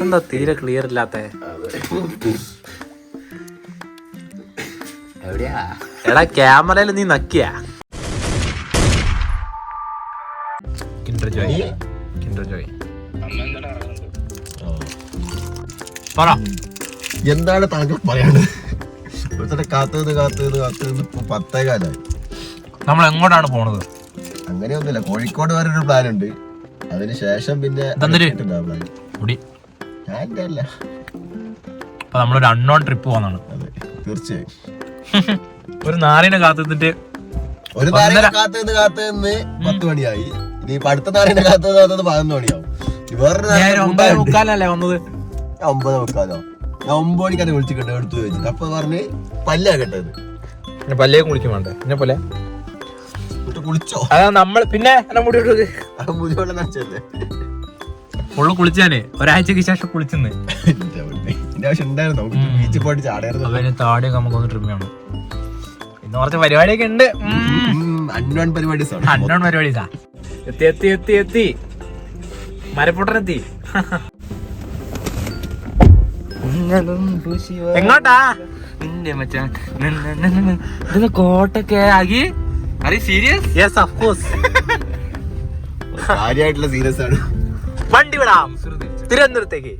എന്താ തീരെ ക്ലിയർ ഇല്ലാത്ത? എടാ ക്യാമറയിൽ നീ നക്കിയാ? കിൻഡർ ജോയ് പറ, എന്താണ് താങ്കൾ പറയാനുള്ളത്? കാത്ത് 10:15 നമ്മൾ എങ്ങോട്ടാണ് പോണത്? അങ്ങനെയൊന്നുമില്ല, കോഴിക്കോട് വരെ ഒരു പ്ലാൻ ഉണ്ട്. അതിന് ശേഷം പിന്നെ നമ്മളൊരു അൺനോൺ ട്രിപ്പ് പോകുന്നതാണ്. അതെ, തീർച്ചയായും. ഒരു നാളിനെ കാത്തിട്ട് ഒരു നാളിനെ കാത്ത് 10 മണിയായി. ഇനി അടുത്ത നാളിനെ കാത്ത് 11 മണിയാവും. വേറൊരു 9:45 വന്നത്. 9:45. ഞാൻ 9 മണിക്കാണ് വിളിച്ചിട്ട് എടുത്തു വെച്ചിട്ട് അപ്പൊ പറഞ്ഞ് പല്ലാകട്ടത്. പല്ലേക്ക് കുളിക്കും വേണ്ടേ? എന്നെ പോലെ കുളിച്ചോ? അതാ നമ്മൾ പിന്നെ മുടിവെള്ളം നനച്ചല്ലേ ഫുള്ള് കുളിച്ചാന്. ഒരാഴ്ചക്ക് ശേഷം കുളിച്ചെന്ന് ആവശ്യം ഉണ്ടായിരുന്നു. നമുക്ക് ബീച്ചിൽ പോയിട്ട് ചാടായിരുന്നു. താടിയൊക്കെ നമുക്കൊന്ന് ട്രിം ചെയ്യണം. ഇന്ന് കുറച്ച് പരിപാടിയൊക്കെ ഉണ്ട്. അൺനോൺ പരിപാടി എത്തി മരപ്പൊട്ടനെത്തി. എങ്ങോട്ടാ? കോട്ടൊക്കെ ആകി. സീരിയസ്? Yes, of course. കാര്യമായിട്ടുള്ള സീരിയസ് ആണ്. വണ്ടി വിടാം തിരുവനന്തപുരത്തേക്ക്.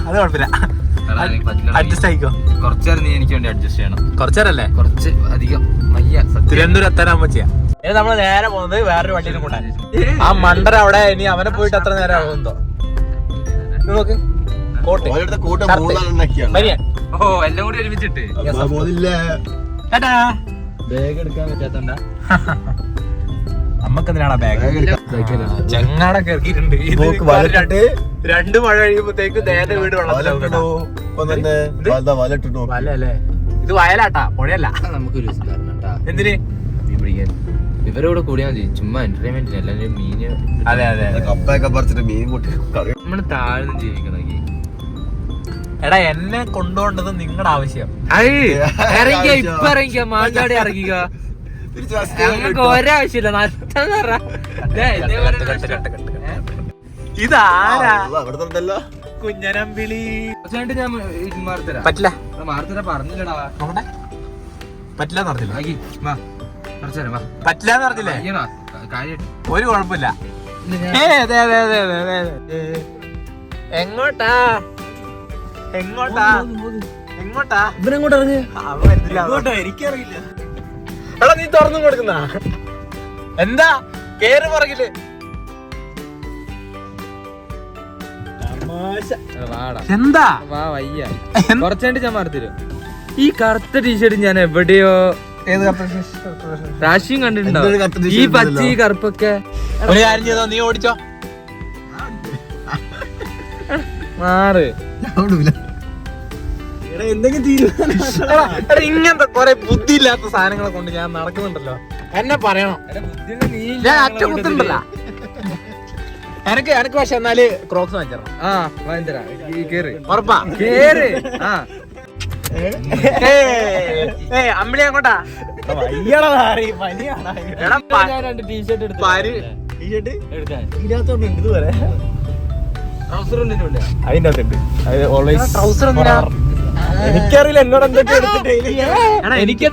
അത് കുഴപ്പമില്ല, അഡ്ജസ്റ്റ് ആയിക്കോ. കുറച്ചേരം നീ എനിക്ക് വേണ്ടി അഡ്ജസ്റ്റ് ചെയ്യണം. കുറച്ചേരല്ലേ? കുറച്ച് അധികം തിരുവനന്തപുരം എത്താനാകുമ്പോ ചെയ്യാം. ഇനി നമ്മള് നേരെ പോകുന്നത് വേറൊരു വണ്ടിയിലും കൊണ്ടാണ്. ആ മണ്ടര അവിടെ ഇനി അവനെ പോയിട്ട് എത്ര നേരം ആകുമെന്തോ. നോക്ക്, ഓ എല്ലാം കൂടി ഒരുമിച്ചിട്ട് ബാഗ് എടുക്കാൻ പറ്റാത്തണ്ടാ. നമ്മക്കെന്തിനാണ് ബാഗ്? ചെങ്ങാടൊക്കെ ഇറക്കിയിട്ടുണ്ട്. 2 മഴ കഴിയുമ്പോഴത്തേക്ക് നേരെ വീട് വെള്ളത്തിലാവും. ഇത് വയലാട്ടാ, പുഴയല്ല. നമുക്ക് എന്തിന് പിടിക്കാൻ ഇവരോട് കൂടിയാൽ മതി. ചുമ്മാ എന്റർടൈൻമെന്റിന് എല്ലാവരും മീന്. അതെ കപ്പൊക്കെ പറിച്ചിട്ട് മീൻ കൂട്ടി നമ്മള് താഴ്ന്ന് ജീവിക്കണമെങ്കിൽ. എടാ, എന്നെ കൊണ്ടുപോകേണ്ടത് നിങ്ങളുടെ ആവശ്യം. ഇറങ്ങിയ ഇപ്പൊ ഇറങ്ങിക്ക, മാഞ്ചാടി ഇറങ്ങിക്ക. ഞങ്ങൾക്ക് ഒരാവശ്യമില്ല. ഇതാരാ? കുഞ്ഞനമ്പിളി. ഞാൻ മാർത്തരാ. പറ്റില്ല, മാർത്തര പറഞ്ഞില്ലടാ. പറ്റില്ലെന്ന് പറഞ്ഞില്ല. പറ്റില്ലെന്ന് പറഞ്ഞില്ലേ? ഒരു കുഴപ്പമില്ല. എങ്ങോട്ടാ? ഇവനെങ്ങോട്ട് ഇറങ്ങി? എനിക്കറിയില്ല. എടാ, നീ തുറന്നും കൊടുക്കുന്ന എന്താ? കേറി പറകില്. എന്താ വയ്യ. കുറച്ചായിട്ട് ഞാൻ മാറത്തരും. ഈ കറുത്ത ടീഷർട്ട് ഞാൻ എവിടെയോ രാശിയും കണ്ടിട്ടുണ്ടോ? ഈ പച്ച ഈ കറുപ്പൊക്കെ. ഒരു കാര്യം ചെയ്തോ, നീ ഓടിച്ചോ. മാറ്. ഇങ്ങനത്തെ കൊറേ ബുദ്ധിയില്ലാത്ത സാധനങ്ങളെ കൊണ്ട് ഞാൻ നടക്കുന്നുണ്ടല്ലോ. എന്നെ പറയണം. ഞാൻ അറ്റകുത്തുണ്ടല്ല. എനക്ക് പക്ഷെ എന്നാല് ക്രോക്സ് വാങ്ങിച്ചോ. ഉറപ്പാ? അമ്മിളി അങ്ങോട്ടാ? എനിക്കറിയില്ല എന്നോട് എന്തൊക്കെ എടുത്തിട്ട്. എനിക്ക്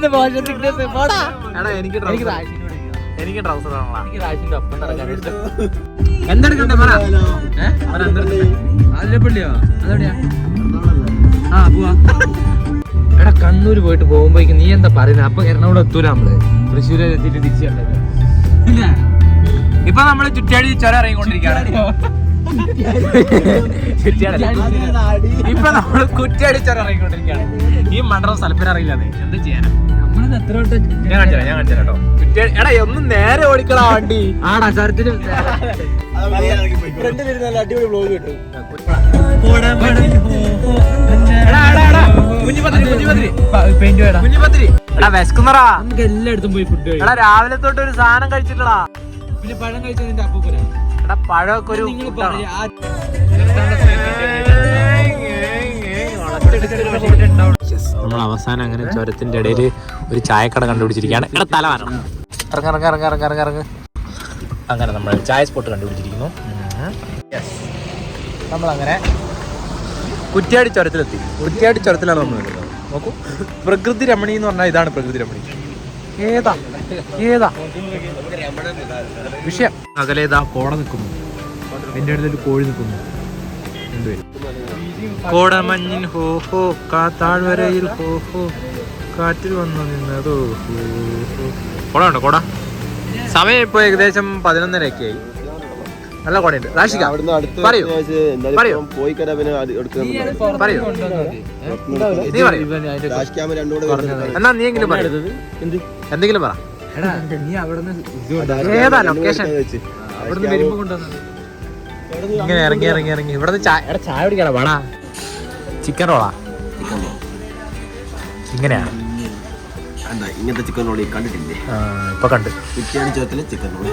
ട്രൗസർ എന്തെടുക്കണ്ടേ? അതിലെപ്പള്ളിയോ? അതെവിടെയാ? ആ പോവാ. എടാ, കണ്ണൂര് പോയിട്ട് പോകുമ്പോഴേക്ക് നീ എന്താ പറയുന്നത്? അപ്പൊ എറണാകുളം എത്തൂല നമ്മള്. തൃശ്ശൂര് എത്തിയിട്ട് തിരിച്ചു ഇല്ല. ഇപ്പൊ നമ്മള് ചുറ്റാടി ചുരം ഇറങ്ങിക്കൊണ്ടിരിക്കുകയാണ്. ഇപ്പൊ നമ്മള് കുറ്റാടി ചുരം ഇറങ്ങിക്കൊണ്ടിരിക്കുകയാണ്. ഈ മണ്ഡലം സ്ഥലപ്പേര് അറിയില്ലാതെ എന്ത് ചെയ്യാനാ? ഞാൻ കാണിച്ചു കേട്ടോ. എടാ, ഒന്നും നേരെ ഓടിക്കടാ വണ്ടി. ആടാ ചരത്തിന് അടിപൊളി വ്ലോഗ് കിട്ടും. വിശക്കുന്നറാ. നമുക്ക് എല്ലായിടത്തും പോയി ഫുഡ് കഴിക്കും. എടാ, രാവിലെ തൊട്ട് ഒരു സാധനം കഴിച്ചിട്ടടാ. പിന്നെ പഴം കഴിച്ചതിന്റെ അപ്പൂപ്പനാ. എടാ, പഴമൊക്കെ ഒരു നമ്മൾ അവസാനം അങ്ങനെ ചുരത്തിന്റെ ഇടയിൽ ഒരു ചായക്കട കണ്ടുപിടിച്ചിരിക്കുകയാണ്. എടാ, തല വരണം. ഇറങ്ങ. അങ്ങനെ നമ്മൾ ചായ സ്പോട്ട് കണ്ടുപിടിച്ചിരിക്കുന്നു. നമ്മളങ്ങനെ കുറ്റ്യാടി ചുരത്തിലെത്തി. കുറ്റ്യാടി ചുരത്തിലാണ് നമ്മൾ വരുന്നത്. നോക്കൂ, പ്രകൃതി രമണി എന്ന് പറഞ്ഞാൽ ഇതാണ് പ്രകൃതി രമണി. ഏതാ വിഷയം. അകലേതാ കോട നിൽക്കുന്നു, എൻ്റെ അടുത്തൊരു കോഴി നിൽക്കുന്നു. കോടമഞ്ഞിൻ ഹോ ഹോ താഴ്വരയിൽ ഹോ ഹോ കാറ്റിൽ വന്നു നിന്നതോ ഹോ ഹോ. കോട ഉണ്ടോ? കോട സമയം ഇപ്പോൾ ഏകദേശം 11:30 ആയി. നല്ല കോടയുണ്ട്. റാഷിക പറയൂ എന്നാ നീ എങ്കിലും പറ, എന്തെങ്കിലും പറ. ഏതാ ലൊക്കേഷൻ? ഇങ്ങനെ ഇറങ്ങി ഇവിടെ ചായ കുടിക്കാടാ. വാടാ, ചിക്കൻ റോളാ. ഇങ്ങനെയാണ് ഇങ്ങനത്തെ ചിക്കൻ റോളി കണ്ടിട്ടില്ലേ? ഇപ്പൊ കണ്ട്. കുറ്റ്യാടി ചുരത്തിലെ ചിക്കൻ റോളി.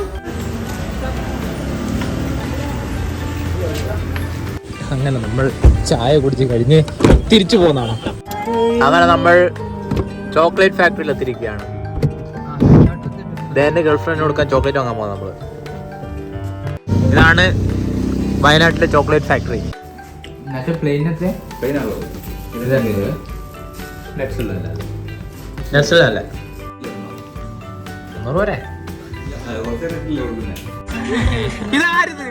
അങ്ങനെ നമ്മൾ ചായ കുടിച്ച് കഴിഞ്ഞ് തിരിച്ചു പോകുന്നതാണ്. അങ്ങനെ നമ്മൾ ചോക്ലേറ്റ് ഫാക്ടറിയിൽ എത്തിയിരിക്കുകയാണ്. എന്റെ ഗേൾഫ്രണ്ടിന് കൊടുക്കാൻ ചോക്ലേറ്റ് വാങ്ങാൻ പോകുന്നത് നമ്മള്. ഇതാണ് വയനാട്ടിലെ ചോക്ലേറ്റ് ഫാക്ടറി. നട്സുള്ളതല്ലേ? പോരെ. ഇതാരിത്?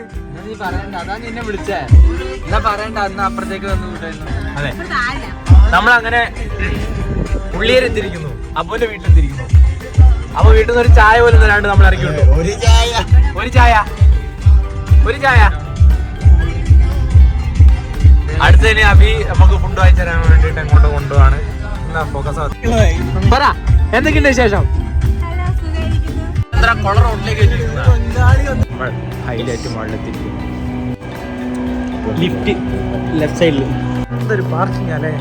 അതെ, നമ്മളങ്ങനെ ഉള്ളിയേരെത്തിയിരിക്കുന്നു. അപ്പുവിന്റെ വീട്ടിലെത്തിയിരിക്കുന്നു. അപ്പൊ വീട്ടിൽ നിന്ന് ഒരു ചായ പോലും തരാണ്ട് നമ്മൾ ഇറങ്ങിയുണ്ട്. ഒരു ചായ അടുത്തതിന് അഭി നമുക്ക് ഫുഡ് വാങ്ങിച്ചു തരാൻ വേണ്ടിട്ട് എങ്ങോട്ട് കൊണ്ടുപോവാണ്. പറ, എന്തൊക്കെയുണ്ട് വിശേഷം? ഹൈലൈറ്റ് മുകളിലെത്തിയിരിക്കുന്നു. ലിഫ്റ്റ് ലെഫ്റ്റ് സൈഡിൽ. എന്തൊരു പാർക്കിംഗ് അല്ലേ?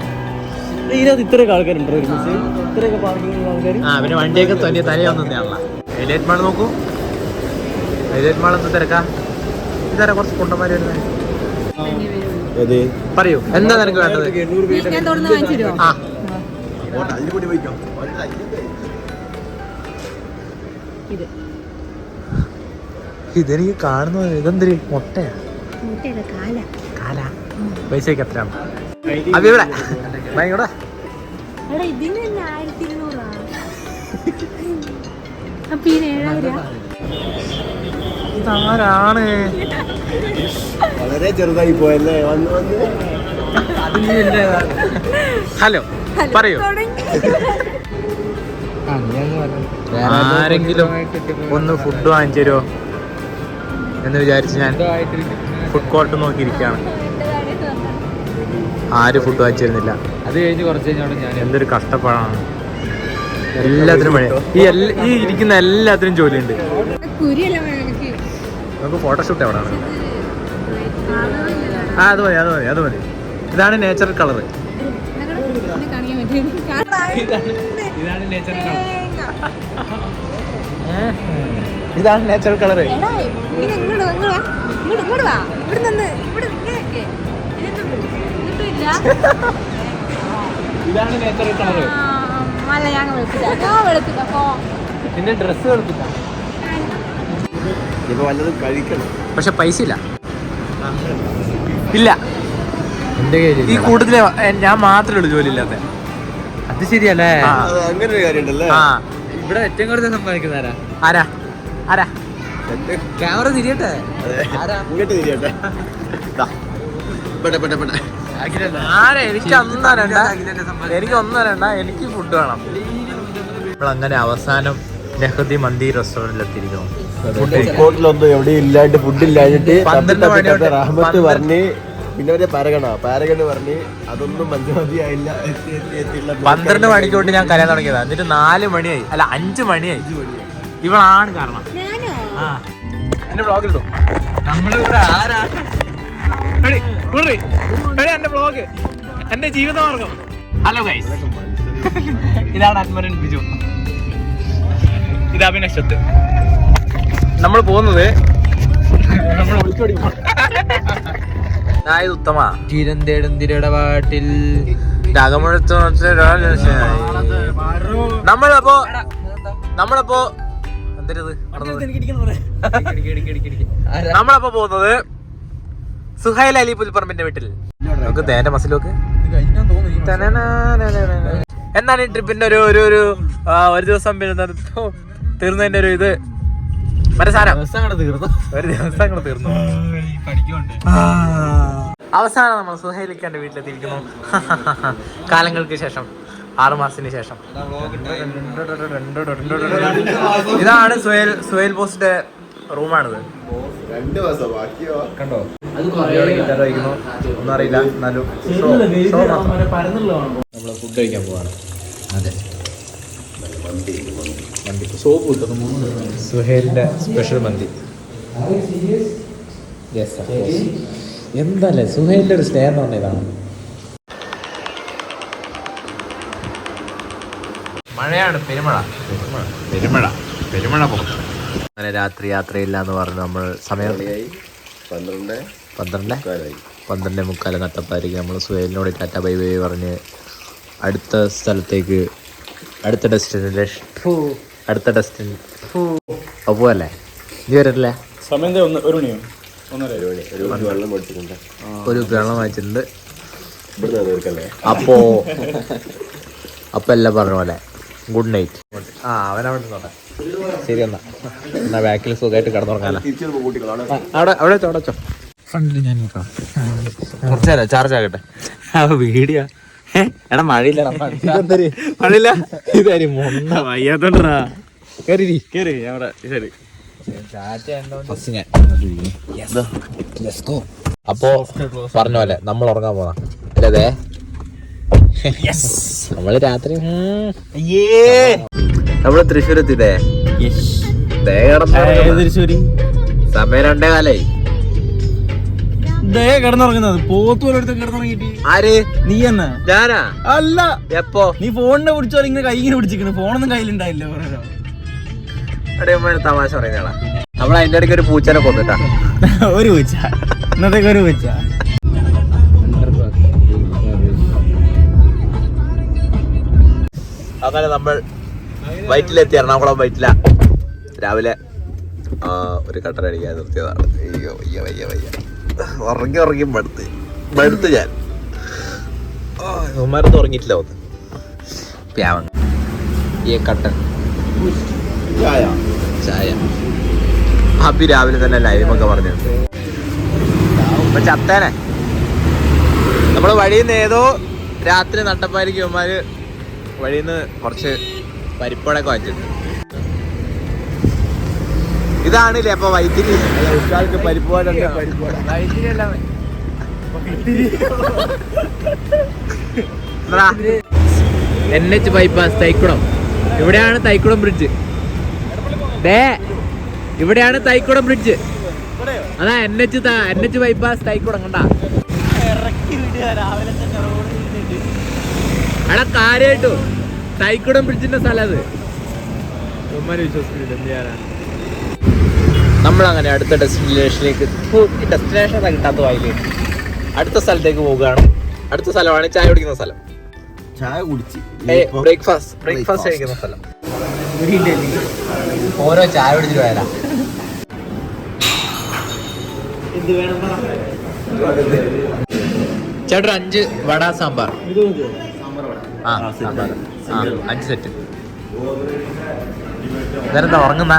ഇതിനകത്ത് ഇത്രയൊക്കെ ആൾക്കാരുണ്ടോ? ഇത്രയൊക്കെ പാർക്കിംഗ് ആൾക്കാർ. പിന്നെ വണ്ടിയൊക്കെ തനിയൊന്നുന്നതാണല്ലോ. ഹൈലൈറ്റ് മാൾ നോക്കൂ. ഹൈലൈറ്റ് മാൾ എന്ത് തിരക്കാം. ഇതാരാ കുറച്ച് കൊണ്ടന്മാര് വരുന്നത്? പറയൂ, എന്താ നിനക്ക് വേണ്ടത്? ഇതെനിക്ക് കാണുന്നത് ഇതെന്തൊരു മുട്ടയാ? കാല പൈസക്ക് എത്ര? അപ്പൊ ഇവിടെ ഭയങ്കര ഇതാരാണ്? വളരെ ചെറുതായി പോയല്ലേ. ഹലോ, പറയൂ. ആരെങ്കിലും ഒന്ന് ഫുഡ് വാങ്ങിച്ചു തരുമോ എന്ന് വിചാരിച്ച് ഞാൻ ഫുഡ് കോർട്ട് നോക്കിയിരിക്കുകയാണ്. ആരും ഫുഡ് വാങ്ങിച്ചു തരുന്നില്ല. അത് കഴിഞ്ഞ് കുറച്ച് കഴിഞ്ഞോണ്ട് ഞാൻ എന്തൊരു കഷ്ടപ്പാടാണ്. എല്ലാത്തിനും പണി. ഈ ഇരിക്കുന്ന എല്ലാത്തിനും ജോലിയുണ്ട്. നമുക്ക് ഫോട്ടോഷൂട്ട് എവിടെയാണ്? അത് മതി. ഇതാണ് നേച്ചുറൽ കളറ്. ഇതാണ് നേച്ചുറൽ കളറ്. ഇതാണ് നേച്ചുറൽ കളറ്. നിന്റെ ഡ്രസ് വെളുത്തിട്ടാ. പക്ഷെ പൈസ ഇല്ല. എന്റെ കയ്യിൽ ഈ കൂട്ടത്തില് ഞാൻ മാത്രമേ ഉള്ളൂ ജോലി ഇല്ലാത്ത. അത് ശരിയല്ലേ? അങ്ങനെ ഒരു കാര്യമുണ്ടല്ലേ? ഇവിടെ ഏറ്റവും കൂടുതൽ സമ്പാദിക്കുന്ന ആരാ? ക്യാമറ തിരിയട്ടെ. ഇങ്ങോട്ട് തിരിയട്ടെ. എനിക്ക് ഒന്നും തരണ്ട. എനിക്ക് ഫുഡ് വേണം. നമ്മളങ്ങനെ അവസാനം നെഹദി മന്തി റെസ്റ്റോറന്റിൽ എത്തിയിരിക്കണം. കോട്ടിലൊന്നും എവിടെ ഇല്ലാണ്ട് ഫുഡ് ഇല്ലാഞ്ഞിട്ട് റഹ്മത്ത് പറഞ്ഞ് പിന്നെ പാരഗണ് പറഞ്ഞ് അതൊന്നും മതിയായില്ല. 12 മണിക്കോട്ട് ഞാൻ കരയാൻ തുടങ്ങിയതാ. എന്നിട്ട് 4 മണിയായി, അല്ല 5 മണിയായി. ഇവളാണ് കാരണം. എന്റെ ബ്ലോഗിലിടും. നമ്മളിവിടെ ആരാ? എന്റെ ബ്ലോഗ്, എന്റെ ജീവിതമാർഗം. ഹലോ ഗൈസ്, ഇതാണ് അൻമരൻ ബിജു, ഇത് അഭിനക്ഷത്ത്. നമ്മൾ പോകുന്നത് അതായത് ഉത്തമ തീരം തേടും തിരടപാട്ടിൽ നമ്മളിപ്പോ നമ്മളപ്പോ പോകുന്നത് സുഹൈൽ അലി പുൽപ്പറമ്പിന്റെ വീട്ടിൽ. നമുക്ക് തേന്റെ മസിലൊക്കെ എന്താണ് ഈ ട്രിപ്പിന്റെ ഒരു ദിവസം തീർന്നതിന്റെ ഒരു ഇത് മറ്റേ സാധനം ഒരു ദിവസം കൂടെ തീർന്നു. അവസാനം നമ്മൾ സുഹൈലിക്കാന്റെ വീട്ടിലെത്തിയിരിക്കുന്നു. കാലങ്ങൾക്ക് ശേഷം 6 മാസത്തിന് ശേഷം. ഇതാണ് സുഹൈൽ ബോസിന്റെ റൂമാണിത്. കണ്ടോ ഗിറ്റാർ കഴിക്കുന്നു ഒന്നും അറിയില്ല. എന്നാലും നമ്മള് ഫുഡ് കഴിക്കാൻ പോവാണ്. അതെ മന്തി സോപ്പ് കിട്ടുന്നു. സുഹൈലിന്റെ സ്പെഷ്യൽ മന്തി. എന്തല്ലേ സുഹൈലിന്റെ ഒരു സ്നേഹം എന്ന് പറഞ്ഞ ഇതാണ്. മഴയാണ്, പെരുമഴ. അങ്ങനെ രാത്രി യാത്രയില്ല എന്ന് പറഞ്ഞ് നമ്മൾ സമയം 12:45 നട്ടപ്പായിരിക്കും. നമ്മൾ സുഹൈലിനോട് ടാറ്റ ബൈ ബൈ പറഞ്ഞ് അടുത്ത സ്ഥലത്തേക്ക് അടുത്ത ഡെസ്റ്റിനേഷൻ അപ്പോ അല്ലേ നീ വരല്ലേ? സമയം 1 മണിയോ 1:30 ഒരു വെള്ളം വാങ്ങിച്ചിട്ടുണ്ട്. അപ്പോ എല്ലാം പറഞ്ഞ പോലെ ഗുഡ് നൈറ്റ്. അവനവിടെ നോട്ടെ. ശരി എന്നാ ബാക്കിൽ സുഖമായിട്ട് കിടന്നുറങ്ങാലോ. അവിടെ ചോടച്ചോ ഫ്രണ്ടിൽ ഞാൻ കുറച്ചു നേരം ചാർജ് ആകട്ടെ. വീഡിയോ എടാ മഴയില്ല ഇതായി വയ്യാത്തോണ്ടാ കേറി അവിടെ. ശരി അപ്പോ പറഞ്ഞ പോലെ നമ്മൾ ഉറങ്ങാൻ പോണ അല്ലേ? നമ്മള് രാത്രി നമ്മള് തൃശ്ശൂർ എത്തിയതേ. തൃശ്ശൂര് സമയം 2:15 കിടന്നുറങ്ങുന്നത്. പോത്തുപോലെടുത്ത് കിടന്നുറങ്ങിട്ട് ആര്? നീ എന്നാ? ഞാനാ? അല്ല. എപ്പോ? നീ ഫോണിനെ പിടിച്ചോ ഇങ്ങനെ കൈ ഇങ്ങനെ പിടിച്ചിരിക്കണ്. ഫോണൊന്നും കയ്യിലുണ്ടായില്ല. തമാശ പറയുന്നയാളാ. നമ്മൾ അതിന്റെ ഇടയ്ക്ക് ഒരു പൂച്ചനെ കൊന്നിട്ടാ. ഒരു പൂച്ച ഇന്നത്തേക്ക് ഒരു പൂച്ച. അങ്ങനെ നമ്മൾ വൈറ്റിലെത്തി. എറണാകുളം വൈറ്റില. രാവിലെ ഒരു കട്ടൻ അടിക്കാൻ നിർത്തിയതാണ്. ഉറങ്ങി മടുത്ത് ഞാൻ ഉമ്മാരൊന്നും ഉറങ്ങിയിട്ടില്ല. ഒന്ന് പ്യാവങ്ങ ഈ കട്ടൻ ചായ ഹാപ്പി രാവിലെ തന്നെ ലൈവൊക്കെ പറഞ്ഞിട്ടുണ്ട്. ചത്തേനെ നമ്മള് വഴിയിൽ നിന്ന് ഏതോ രാത്രി നട്ടപ്പായിരിക്കും ഉമ്മാര് വഴിയിൽ നിന്ന് കുറച്ച് പരിപ്പടൊക്കെ വാങ്ങിച്ചിട്ടുണ്ട്. ഇതാണില്ലേ അപ്പൊ വൈത്തിരി പരിപ്പുവട NH ബൈപ്പാസ് തൈക്കുളം. ഇവിടെയാണ് തൈക്കുളം ബ്രിഡ്ജ്. ഇവിടെയാണ് തൈക്കുളം ബ്രിഡ്ജ്. അതാ NH ബൈപ്പാസ് തൈക്കുളം. കണ്ടാ എടാ കാര്യമായിട്ടും തൈക്കുളം ബ്രിഡ്ജിന്റെ സ്ഥലം അത്. വിശ്വസിച്ചില്ല എന്ത് ചെയ്യാനാ. നമ്മളങ്ങനെ അടുത്ത ഡെസ്റ്റിനേഷനിലേക്ക് കിട്ടാത്ത വായില് അടുത്ത സ്ഥലത്തേക്ക് പോവുകയാണ്. അടുത്ത സ്ഥലമാണ് ചായ കുടിക്കുന്ന സ്ഥലം. ചായ കുടിച്ച് ബ്രേക്ക്ഫാസ്റ്റ് കഴിക്കുന്ന സ്ഥലം. ഓരോ ചായ കുടിച്ചിട്ട് വരാം. ചേട്ടൻ 5 വട സാമ്പാർ. 5 സെറ്റ്. ഇതെന്താ ഉറങ്ങുന്ന?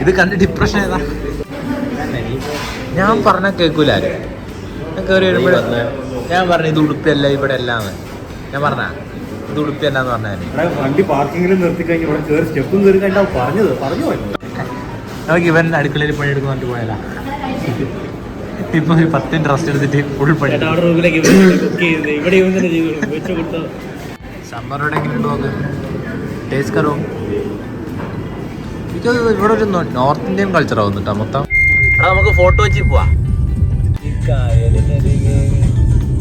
ഇത് കണ്ട് ഡിപ്രഷൻ ഏതാ? ഞാൻ പറഞ്ഞ കേൾക്കൂല. ഞാൻ കയറി വരുമ്പോഴേ ഞാൻ പറഞ്ഞു ഇത് ഉടുപ്പിയല്ല ഇവിടെ എല്ലാന്ന്. ഞാൻ പറഞ്ഞ ഇത് ഉടുപ്പിയല്ല എന്ന് പറഞ്ഞാൽ വണ്ടി പാർക്കിങ്ങിൽ നിർത്തി കഴിഞ്ഞാൽ സ്റ്റെപ്പും കയറി കഴിഞ്ഞാൽ പറഞ്ഞു നമുക്ക് ഇവൻ അടുക്കളയിൽ പണിയെടുക്കാൻ പോയാലാ. ഇപ്പൊ 10 മിനിറ്റ് റെസ്റ്റ് എടുത്തിട്ട് ഫുൾ പണി. സാമ്പാറോടെ എങ്ങനെയുണ്ട് നോക്ക്. ടേസ്റ്റ് കറോ. ഇവിടെ ഒരു നോർത്ത് ഇന്ത്യൻ കൾച്ചർ ആവുന്നുട്ടാ മൊത്തം. എടാ നമുക്ക് ഫോട്ടോ വെച്ച് പോവാ.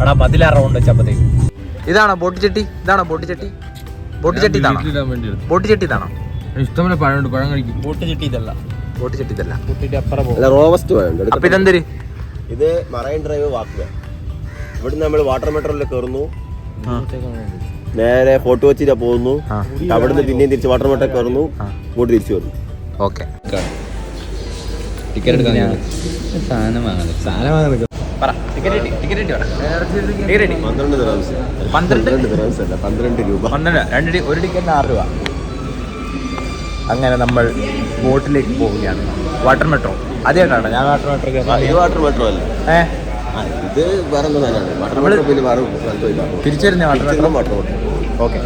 എടാ 16 റൗണ്ട് വെച്ചപ്പത്തേക്ക്. ഇതാണോ ബോട്ട് ചട്ടി? ഇതാണോ ബോട്ട് ചട്ടി? ബോട്ട് ചട്ടി ഇതാണോ? ബോട്ട് ചട്ടി ഇതാണോ? ഇഷ്ടംപോലെ പഴമുണ്ട്. പഴം കഴിക്കും. ബോട്ട് ചട്ടി ഇതല്ല. ബോട്ട് ചട്ടി ഇതല്ല. ബോട്ടിന്റെ അപ്പുറം റോബസ്റ്റ് വേണ്ട. അപ്പൊ ഇതെന്തൊരു? ഇത് മറൈൻ ഡ്രൈവ് വാക്കുക. ഇവിടുന്ന് നമ്മൾ വാട്ടർ മെട്രോയിൽ കയറുന്നു. നേരെ ഫോർട്ട് കൊച്ചിയിലാ പോകുന്നു. അവിടുന്ന് പിന്നെയും തിരിച്ച് വാട്ടർ മെട്രോ കയറുന്നു. ഇങ്ങോട്ട് തിരിച്ചു വരുന്നു. ഓക്കെ ടിക്കറ്റ് എടുക്കാൻ സാധനം വാങ്ങാൻ സാധനം വാങ്ങാൻ നിൽക്കും പറ ടിക്കറ്റ് ടിക്കറ്റ് പറ ടിക്കറ്റ് 12 ദിറംസ്. 12 ദിറംസ് അല്ല, 12 രൂപ. 12 ഒരു ടിക്കറ്റിന് 6 രൂപ. അങ്ങനെ നമ്മൾ ബോട്ടിലേക്ക് പോവുകയാണ്. വാട്ടർ മെട്രോ ആദ്യമായിട്ടാണ് ഞാൻ വാട്ടർ മെട്രോ ഇത് വാട്ടർ മെട്രോ അല്ല, ഇത് വേറെ സാധനമാണ്. വാട്ടർ മെട്രോ പിന്നെ വേറെ സ്ഥലത്തും ഇല്ല. തിരിച്ചു വരുന്ന water metro. Water metro. Okay